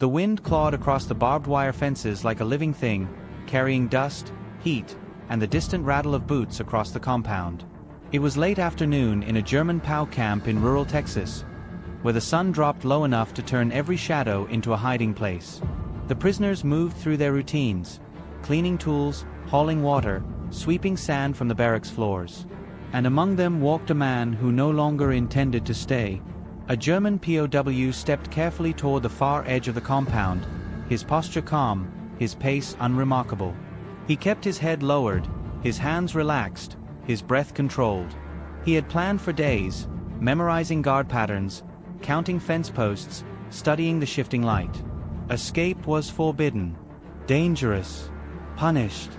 The wind clawed across the barbed wire fences like a living thing, carrying dust, heat, and the distant rattle of boots across the compound. It was late afternoon in a German POW camp in rural Texas, where the sun dropped low enough to turn every shadow into a hiding place. The prisoners moved through their routines, cleaning tools, hauling water, sweeping sand from the barracks floors. And among them walked a man who no longer intended to stay. A German POW stepped carefully toward the far edge of the compound, his posture calm, his pace unremarkable. He kept his head lowered, his hands relaxed, his breath controlled. He had planned for days, memorizing guard patterns, counting fence posts, studying the shifting light. Escape was forbidden, dangerous, punished.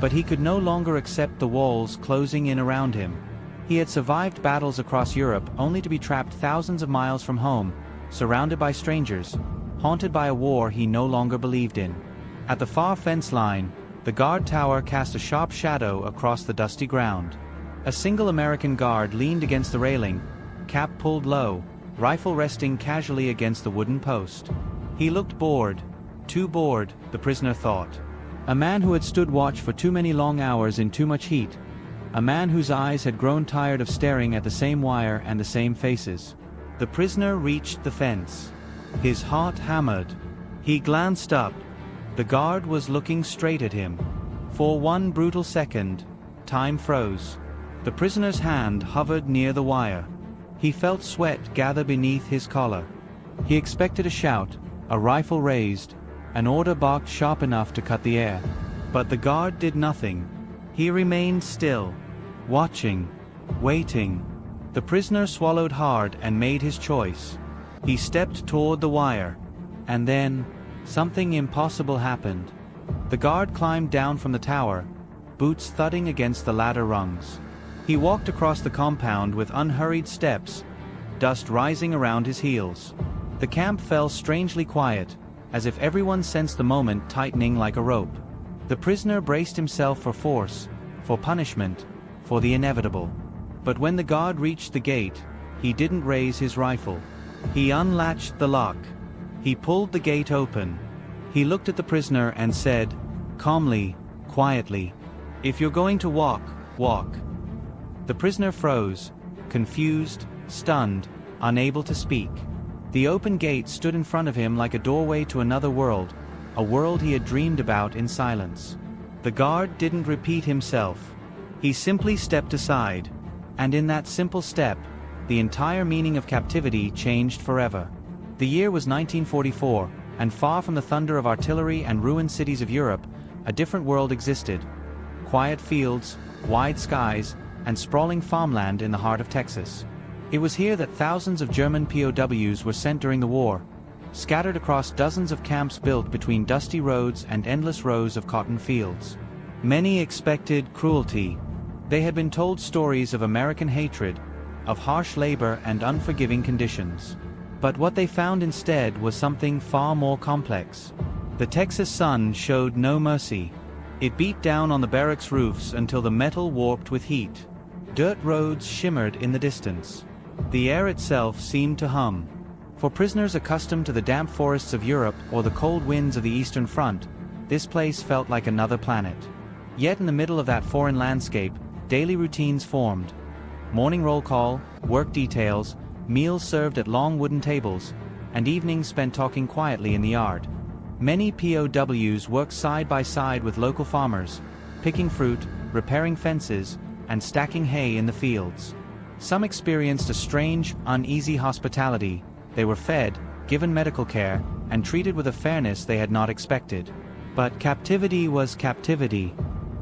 But he could no longer accept the walls closing in around him. He had survived battles across Europe only to be trapped thousands of miles from home, surrounded by strangers, haunted by a war he no longer believed in. At the far fence line, the guard tower cast a sharp shadow across the dusty ground. A single American guard leaned against the railing, cap pulled low, rifle resting casually against the wooden post. He looked bored, too bored, the prisoner thought. A man who had stood watch for too many long hours in too much heat. A man whose eyes had grown tired of staring at the same wire and the same faces. The prisoner reached the fence. His heart hammered. He glanced up. The guard was looking straight at him. For one brutal second, time froze. The prisoner's hand hovered near the wire. He felt sweat gather beneath his collar. He expected a shout, a rifle raised, an order barked sharp enough to cut the air. But the guard did nothing. He remained still, watching, waiting. The prisoner swallowed hard and made his choice. He stepped toward the wire. And then, something impossible happened. The guard climbed down from the tower, boots thudding against the ladder rungs. He walked across the compound with unhurried steps, dust rising around his heels. The camp fell strangely quiet, as if everyone sensed the moment tightening like a rope. The prisoner braced himself for force, for punishment, for the inevitable. But when the guard reached the gate, he didn't raise his rifle. He unlatched the lock. He pulled the gate open. He looked at the prisoner and said, calmly, quietly, "If you're going to walk, walk." The prisoner froze, confused, stunned, unable to speak. The open gate stood in front of him like a doorway to another world, a world he had dreamed about in silence. The guard didn't repeat himself. He simply stepped aside, and in that simple step, the entire meaning of captivity changed forever. The year was 1944, and far from the thunder of artillery and ruined cities of Europe, a different world existed. Quiet fields, wide skies, and sprawling farmland in the heart of Texas. It was here that thousands of German POWs were sent during the war, scattered across dozens of camps built between dusty roads and endless rows of cotton fields. Many expected cruelty. They had been told stories of American hatred, of harsh labor and unforgiving conditions. But what they found instead was something far more complex. The Texas sun showed no mercy. It beat down on the barracks roofs until the metal warped with heat. Dirt roads shimmered in the distance. The air itself seemed to hum. For prisoners accustomed to the damp forests of Europe or the cold winds of the Eastern Front, this place felt like another planet. Yet in the middle of that foreign landscape, daily routines formed. Morning roll call, work details, meals served at long wooden tables, and evenings spent talking quietly in the yard. Many POWs worked side by side with local farmers, picking fruit, repairing fences, and stacking hay in the fields. Some experienced a strange, uneasy hospitality. They were fed, given medical care, and treated with a fairness they had not expected. But captivity was captivity.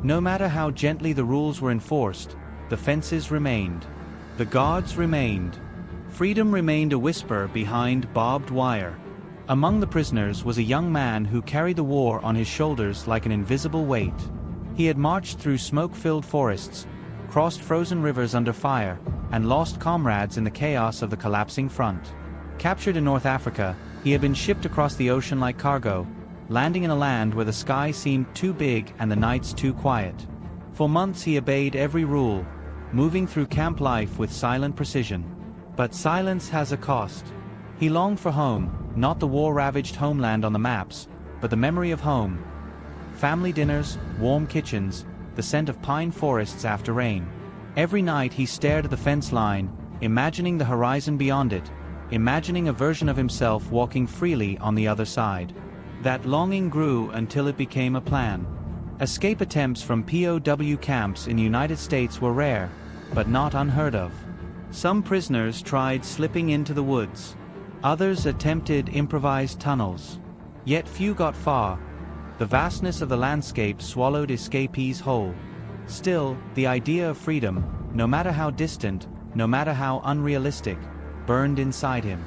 No matter how gently the rules were enforced, the fences remained. The guards remained. Freedom remained a whisper behind barbed wire. Among the prisoners was a young man who carried the war on his shoulders like an invisible weight. He had marched through smoke-filled forests, crossed frozen rivers under fire, and lost comrades in the chaos of the collapsing front. Captured in North Africa, he had been shipped across the ocean like cargo, landing in a land where the sky seemed too big and the nights too quiet. For months he obeyed every rule, moving through camp life with silent precision. But silence has a cost. He longed for home, not the war-ravaged homeland on the maps, but the memory of home. Family dinners, warm kitchens, the scent of pine forests after rain. Every night he stared at the fence line, imagining the horizon beyond it, imagining a version of himself walking freely on the other side. That longing grew until it became a plan. Escape attempts from POW camps in the United States were rare, but not unheard of. Some prisoners tried slipping into the woods. Others attempted improvised tunnels. Yet few got far. The vastness of the landscape swallowed escapees whole. Still, the idea of freedom, no matter how distant, no matter how unrealistic, burned inside him.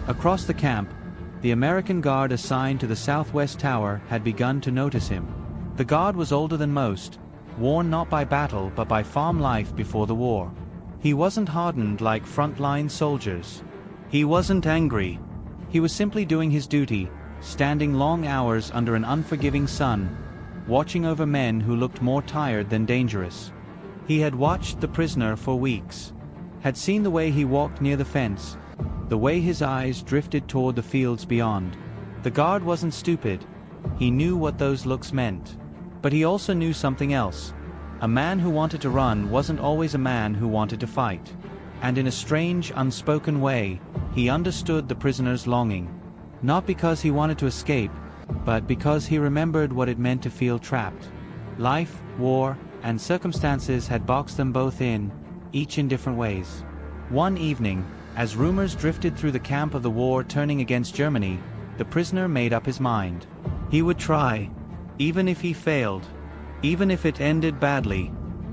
Across the camp, the American guard assigned to the southwest tower had begun to notice him. The guard was older than most, worn not by battle but by farm life before the war. He wasn't hardened like frontline soldiers. He wasn't angry. He was simply doing his duty, standing long hours under an unforgiving sun, watching over men who looked more tired than dangerous. He had watched the prisoner for weeks, had seen the way he walked near the fence, the way his eyes drifted toward the fields beyond. The guard wasn't stupid. He knew what those looks meant. But he also knew something else. A man who wanted to run wasn't always a man who wanted to fight. And in a strange, unspoken way, he understood the prisoner's longing. Not because he wanted to escape, but because he remembered what it meant to feel trapped. Life, war, and circumstances had boxed them both in, each in different ways. One evening, as rumors drifted through the camp of the war turning against Germany, the prisoner made up his mind. He would try, even if he failed, even if it ended badly,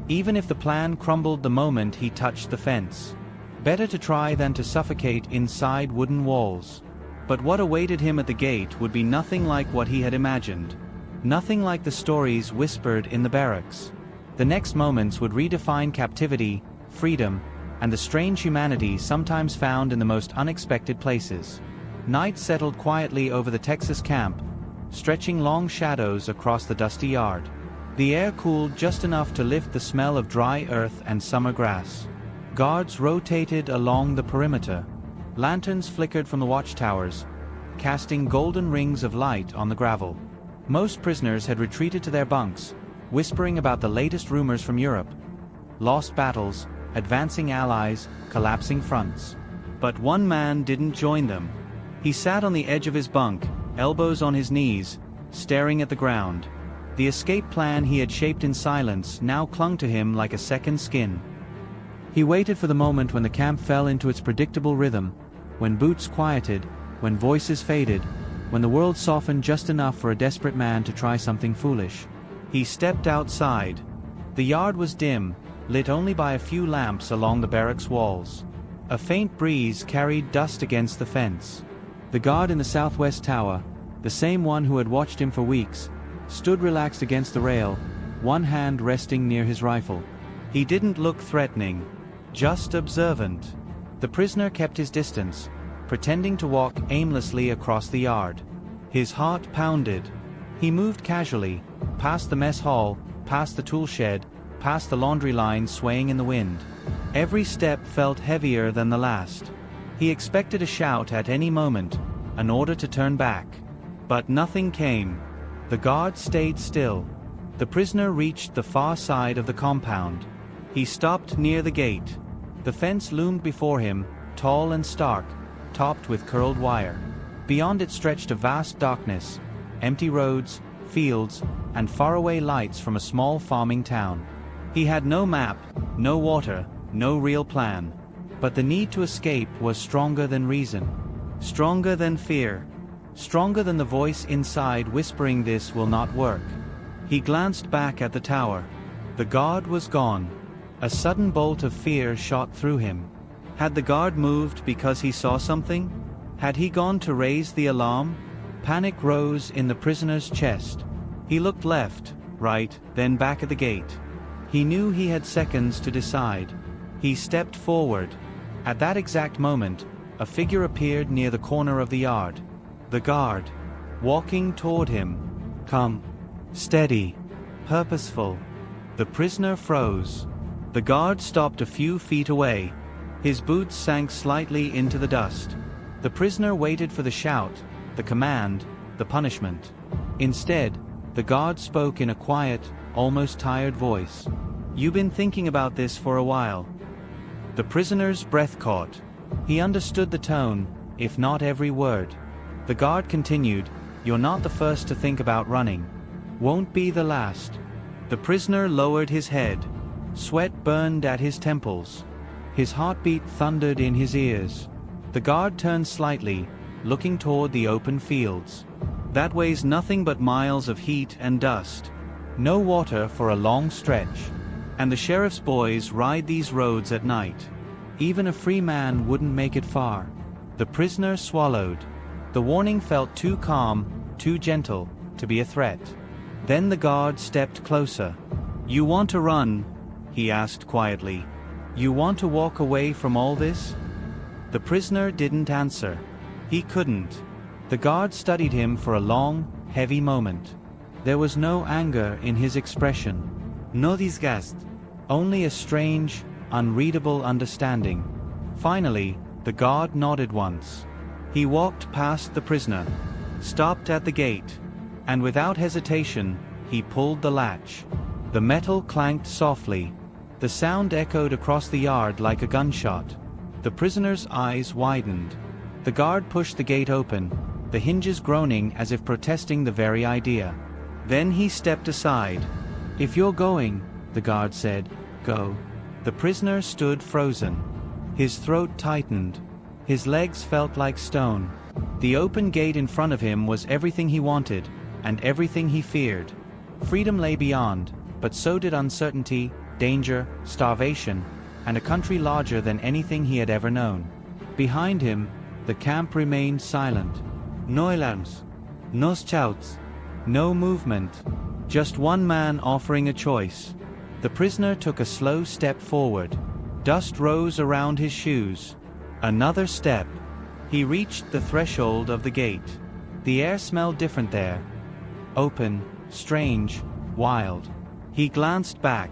even if the plan crumbled the moment he touched the fence. Better to try than to suffocate inside wooden walls. But what awaited him at the gate would be nothing like what he had imagined. Nothing like the stories whispered in the barracks. The next moments would redefine captivity, freedom, and the strange humanity sometimes found in the most unexpected places. Night settled quietly over the Texas camp, stretching long shadows across the dusty yard. The air cooled just enough to lift the smell of dry earth and summer grass. Guards rotated along the perimeter. Lanterns flickered from the watchtowers, casting golden rings of light on the gravel. Most prisoners had retreated to their bunks, whispering about the latest rumors from Europe. Lost battles, advancing allies, collapsing fronts. But one man didn't join them. He sat on the edge of his bunk, elbows on his knees, staring at the ground. The escape plan he had shaped in silence now clung to him like a second skin. He waited for the moment when the camp fell into its predictable rhythm, when boots quieted, when voices faded, when the world softened just enough for a desperate man to try something foolish. He stepped outside. The yard was dim, lit only by a few lamps along the barracks walls. A faint breeze carried dust against the fence. The guard in the southwest tower, the same one who had watched him for weeks, stood relaxed against the rail, one hand resting near his rifle. He didn't look threatening, just observant. The prisoner kept his distance, pretending to walk aimlessly across the yard. His heart pounded. He moved casually, past the mess hall, past the tool shed, past the laundry line swaying in the wind. Every step felt heavier than the last. He expected a shout at any moment, an order to turn back. But nothing came. The guard stayed still. The prisoner reached the far side of the compound. He stopped near the gate. The fence loomed before him, tall and stark, topped with curled wire. Beyond it stretched a vast darkness, empty roads, fields, and faraway lights from a small farming town. He had no map, no water, no real plan. But the need to escape was stronger than reason, stronger than fear, stronger than the voice inside whispering this will not work. He glanced back at the tower. The guard was gone. A sudden bolt of fear shot through him. Had the guard moved because he saw something? Had he gone to raise the alarm? Panic rose in the prisoner's chest. He looked left, right, then back at the gate. He knew he had seconds to decide. He stepped forward. At that exact moment, a figure appeared near the corner of the yard. The guard, walking toward him. Calm, steady, purposeful. The prisoner froze. The guard stopped a few feet away. His boots sank slightly into the dust. The prisoner waited for the shout, the command, the punishment. Instead, the guard spoke in a quiet, almost tired voice. "You've been thinking about this for a while." The prisoner's breath caught. He understood the tone, if not every word. The guard continued, "You're not the first to think about running. Won't be the last." The prisoner lowered his head. Sweat burned at his temples. His heartbeat thundered in his ears. The guard turned slightly, looking toward the open fields. "That way's nothing but miles of heat and dust. No water for a long stretch. And the sheriff's boys ride these roads at night. Even a free man wouldn't make it far." The prisoner swallowed. The warning felt too calm, too gentle, to be a threat. Then the guard stepped closer. "You want to run?" he asked quietly. "You want to walk away from all this?" The prisoner didn't answer. He couldn't. The guard studied him for a long, heavy moment. There was no anger in his expression. No disgust. Only a strange, unreadable understanding. Finally, the guard nodded once. He walked past the prisoner, stopped at the gate, and without hesitation, he pulled the latch. The metal clanked softly. The sound echoed across the yard like a gunshot. The prisoner's eyes widened. The guard pushed the gate open, the hinges groaning as if protesting the very idea. Then he stepped aside. "If you're going," the guard said, "go." The prisoner stood frozen. His throat tightened. His legs felt like stone. The open gate in front of him was everything he wanted, and everything he feared. Freedom lay beyond, but so did uncertainty, danger, starvation, and a country larger than anything he had ever known. Behind him, the camp remained silent. No alarms, no shouts, no movement. Just one man offering a choice. The prisoner took a slow step forward. Dust rose around his shoes. Another step. He reached the threshold of the gate. The air smelled different there. Open, strange, wild. He glanced back.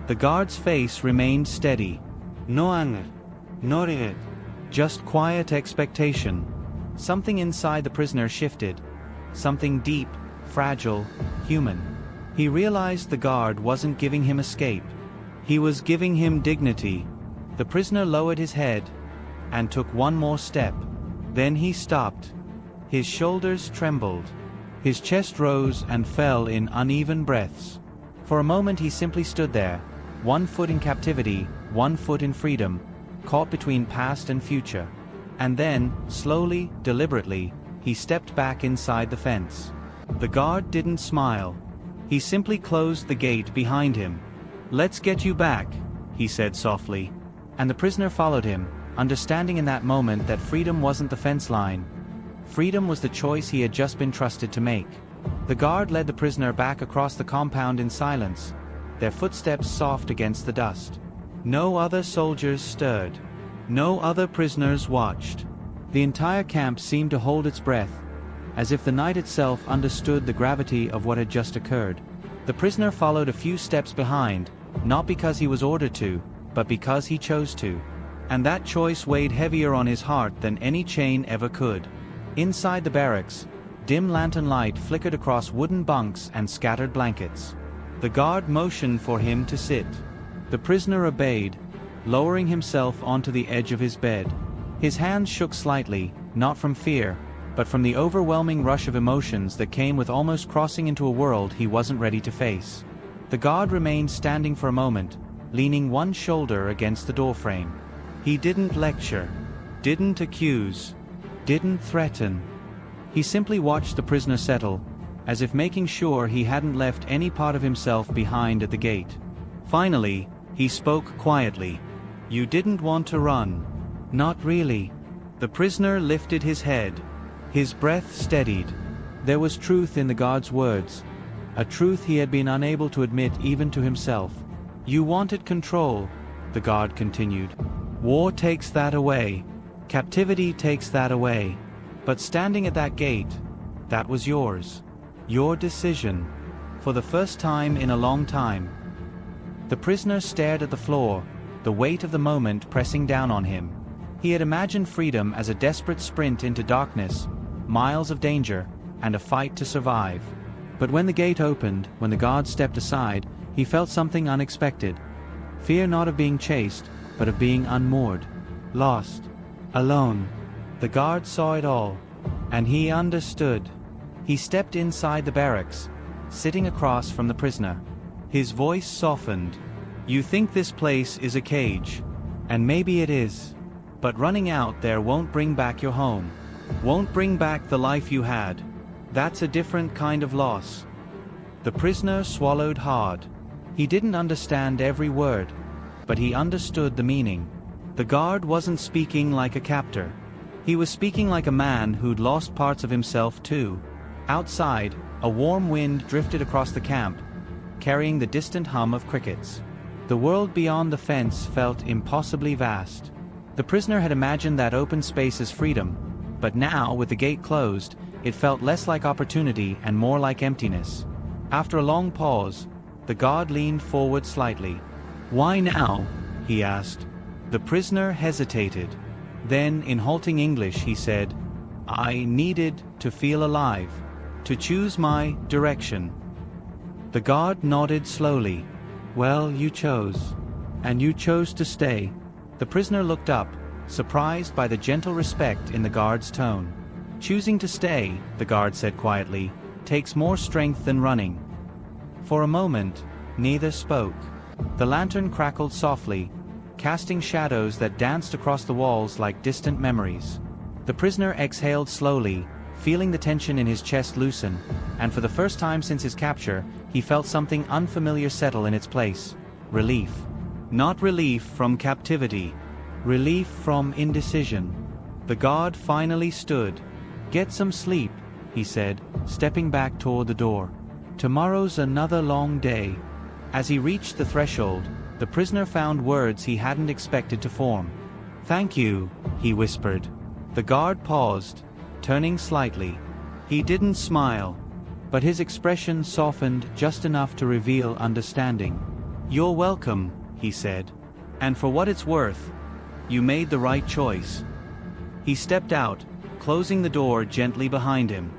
The guard's face remained steady. No anger, no regret. Just quiet expectation. Something inside the prisoner shifted. Something deep, fragile, human. He realized the guard wasn't giving him escape. He was giving him dignity. The prisoner lowered his head and took one more step. Then he stopped. His shoulders trembled. His chest rose and fell in uneven breaths. For a moment he simply stood there, one foot in captivity, one foot in freedom, caught between past and future. And then, slowly, deliberately, he stepped back inside the fence. The guard didn't smile. He simply closed the gate behind him. "Let's get you back," he said softly. And the prisoner followed him, understanding in that moment that freedom wasn't the fence line. Freedom was the choice he had just been trusted to make. The guard led the prisoner back across the compound in silence, their footsteps soft against the dust. No other soldiers stirred. No other prisoners watched. The entire camp seemed to hold its breath, as if the night itself understood the gravity of what had just occurred. The prisoner followed a few steps behind, not because he was ordered to, but because he chose to. And that choice weighed heavier on his heart than any chain ever could. Inside the barracks, dim lantern light flickered across wooden bunks and scattered blankets. The guard motioned for him to sit. The prisoner obeyed, lowering himself onto the edge of his bed. His hands shook slightly, not from fear, but from the overwhelming rush of emotions that came with almost crossing into a world he wasn't ready to face. The guard remained standing for a moment, leaning one shoulder against the doorframe. He didn't lecture, didn't accuse, didn't threaten. He simply watched the prisoner settle, as if making sure he hadn't left any part of himself behind at the gate. Finally, he spoke quietly. "You didn't want to run." "Not really." The prisoner lifted his head. His breath steadied. There was truth in the guard's words, a truth he had been unable to admit even to himself. "You wanted control," the guard continued. "War takes that away. Captivity takes that away. But standing at that gate, that was yours. Your decision. For the first time in a long time." The prisoner stared at the floor, the weight of the moment pressing down on him. He had imagined freedom as a desperate sprint into darkness, miles of danger, and a fight to survive. But when the gate opened, when the guard stepped aside, he felt something unexpected. Fear not of being chased, but of being unmoored, lost, alone. The guard saw it all, and he understood. He stepped inside the barracks, sitting across from the prisoner. His voice softened. "You think this place is a cage, and maybe it is. But running out there won't bring back your home, won't bring back the life you had. That's a different kind of loss." The prisoner swallowed hard. He didn't understand every word, but he understood the meaning. The guard wasn't speaking like a captor. He was speaking like a man who'd lost parts of himself too. Outside, a warm wind drifted across the camp, carrying the distant hum of crickets. The world beyond the fence felt impossibly vast. The prisoner had imagined that open space as freedom, but now, with the gate closed, it felt less like opportunity and more like emptiness. After a long pause, the guard leaned forward slightly. "Why now?" he asked. The prisoner hesitated. Then, in halting English, he said, "I needed to feel alive, to choose my direction." The guard nodded slowly. "Well, you chose. And you chose to stay." The prisoner looked up, surprised by the gentle respect in the guard's tone. "Choosing to stay," the guard said quietly, "takes more strength than running." For a moment, neither spoke. The lantern crackled softly, casting shadows that danced across the walls like distant memories. The prisoner exhaled slowly, feeling the tension in his chest loosen, and for the first time since his capture, he felt something unfamiliar settle in its place. Relief. Not relief from captivity. Relief from indecision. The guard finally stood. "Get some sleep," he said, stepping back toward the door. "Tomorrow's another long day." As he reached the threshold, the prisoner found words he hadn't expected to form. "Thank you," he whispered. The guard paused, turning slightly. He didn't smile, but his expression softened just enough to reveal understanding. "You're welcome," he said. "And for what it's worth, you made the right choice." He stepped out, closing the door gently behind him.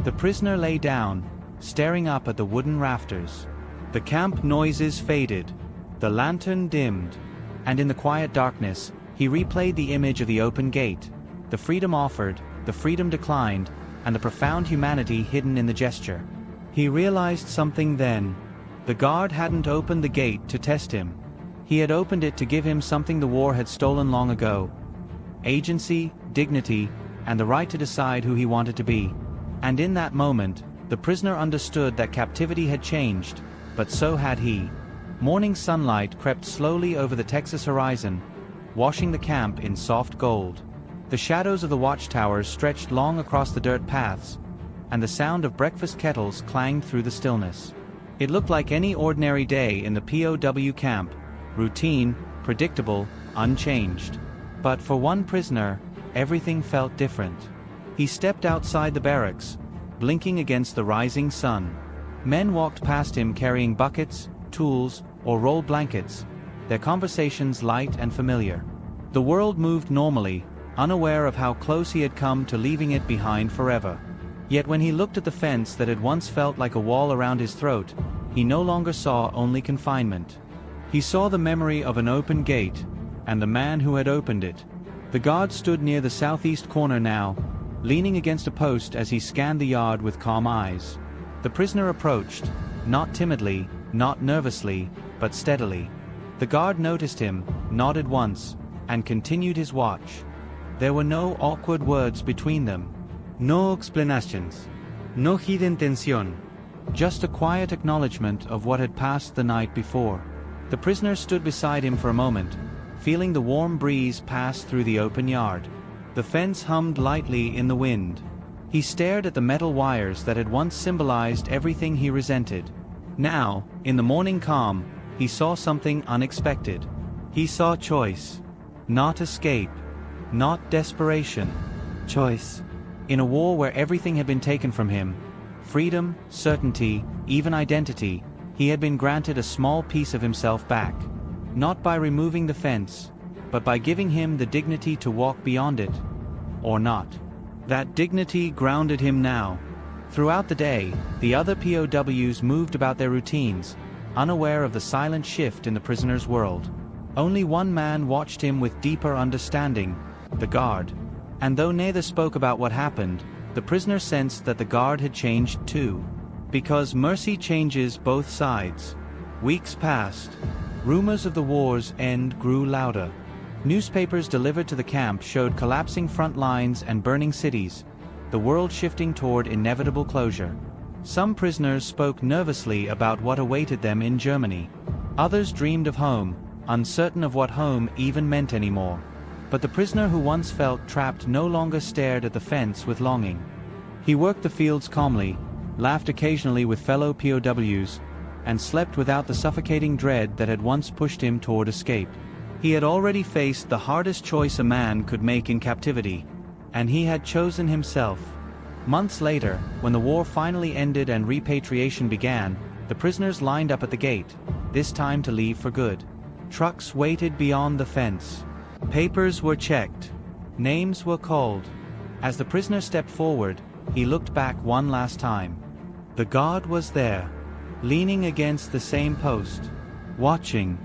The prisoner lay down, staring up at the wooden rafters. The camp noises faded. The lantern dimmed. And in the quiet darkness, he replayed the image of the open gate. The freedom offered, the freedom declined, and the profound humanity hidden in the gesture. He realized something then. The guard hadn't opened the gate to test him. He had opened it to give him something the war had stolen long ago: agency, dignity, and the right to decide who he wanted to be. And in that moment, the prisoner understood that captivity had changed, but so had he. Morning sunlight crept slowly over the Texas horizon, washing the camp in soft gold. The shadows of the watchtowers stretched long across the dirt paths, and the sound of breakfast kettles clanged through the stillness. It looked like any ordinary day in the POW camp, routine, predictable, unchanged. But for one prisoner, everything felt different. He stepped outside the barracks, blinking against the rising sun. Men walked past him carrying buckets, tools, or rolled blankets, their conversations light and familiar. The world moved normally, unaware of how close he had come to leaving it behind forever. Yet when he looked at the fence that had once felt like a wall around his throat, he no longer saw only confinement. He saw the memory of an open gate, and the man who had opened it. The guard stood near the southeast corner now, leaning against a post as he scanned the yard with calm eyes. The prisoner approached, not timidly, not nervously, but steadily. The guard noticed him, nodded once, and continued his watch. There were no awkward words between them. No explanations. No hidden tension. Just a quiet acknowledgement of what had passed the night before. The prisoner stood beside him for a moment, feeling the warm breeze pass through the open yard. The fence hummed lightly in the wind. He stared at the metal wires that had once symbolized everything he resented. Now, in the morning calm, he saw something unexpected. He saw choice. Not escape. Not desperation. Choice. In a war where everything had been taken from him, freedom, certainty, even identity, he had been granted a small piece of himself back. Not by removing the fence, but by giving him the dignity to walk beyond it. Or not. That dignity grounded him now. Throughout the day, the other POWs moved about their routines, unaware of the silent shift in the prisoner's world. Only one man watched him with deeper understanding, the guard. And though neither spoke about what happened, the prisoner sensed that the guard had changed too. Because mercy changes both sides. Weeks passed. Rumors of the war's end grew louder. Newspapers delivered to the camp showed collapsing front lines and burning cities, the world shifting toward inevitable closure. Some prisoners spoke nervously about what awaited them in Germany. Others dreamed of home, uncertain of what home even meant anymore. But the prisoner who once felt trapped no longer stared at the fence with longing. He worked the fields calmly, laughed occasionally with fellow POWs, and slept without the suffocating dread that had once pushed him toward escape. He had already faced the hardest choice a man could make in captivity, and he had chosen himself. Months later, when the war finally ended and repatriation began, the prisoners lined up at the gate, this time to leave for good. Trucks waited beyond the fence. Papers were checked. Names were called. As the prisoner stepped forward, he looked back one last time. The guard was there, leaning against the same post, watching.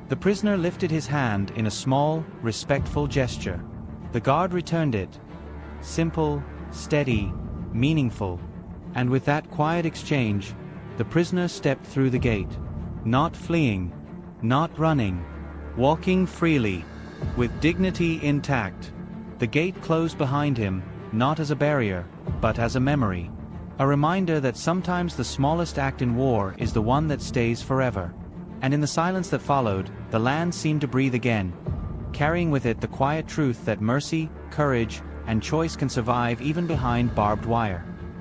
The prisoner lifted his hand in a small, respectful gesture. The guard returned it. Simple, steady, meaningful. And with that quiet exchange, the prisoner stepped through the gate. Not fleeing, not running, walking freely, with dignity intact. The gate closed behind him, not as a barrier, but as a memory. A reminder that sometimes the smallest act in war is the one that stays forever. And in the silence that followed, the land seemed to breathe again, carrying with it the quiet truth that mercy, courage, and choice can survive even behind barbed wire.